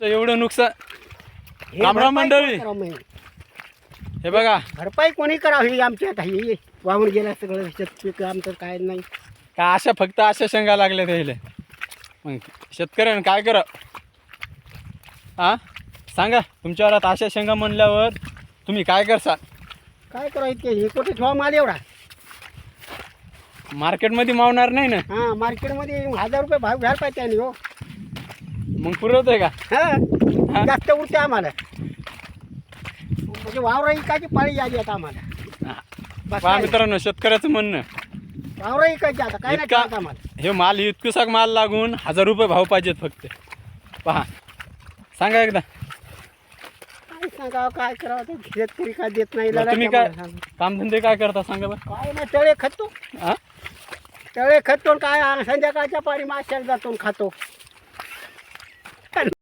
एवढं नुकसान. हे रामराम भरपाई मंडळी. कोण करावं मग? हे बघा भरपाई कोणी करावी ही आमची आता ही वाहून गेलं सगळं शेतपीक आमचं काय नाही. का अशा फक्त अशा शेंगा लागल्या त्याला. मग शेतकऱ्यानं काय करा हा सांगा. तुमच्या घरात अशा शेंगा म्हणल्यावर तुम्ही काय करसाल? काय करायचं हे कुठे ठेवा माल एवढा. मार्केटमध्ये मावणार नाही ना. हां मार्केटमध्ये 1000 रुपये भाव घ्यायला पाहिजे त्याने हो. मग पुरवत आहे का? हां जास्त उरते आम्हाला म्हणजे वावरा इकायची पाळी आली आता आम्हाला. बस पहा काय? मित्रांनो, शेतकऱ्याचं म्हणणं वावरा इकायची आता काय नाही इतका करायचं आम्हाला. हे माल इतकुसा माल लागून 1000 रुपये भाव पाहिजेत फक्त. पहा सांगा एकदा. काय सांगावं काय करावं ते शेतकरी काय देत नाही. बरं, तुम्ही लढायचं काय आम्हाला. कामधंदे काय करता सांगा बरं. काय नाही तळे खातो हा तळे खतो काय संध्याकाळच्या पाणी माश्याला जातो आणि खातो.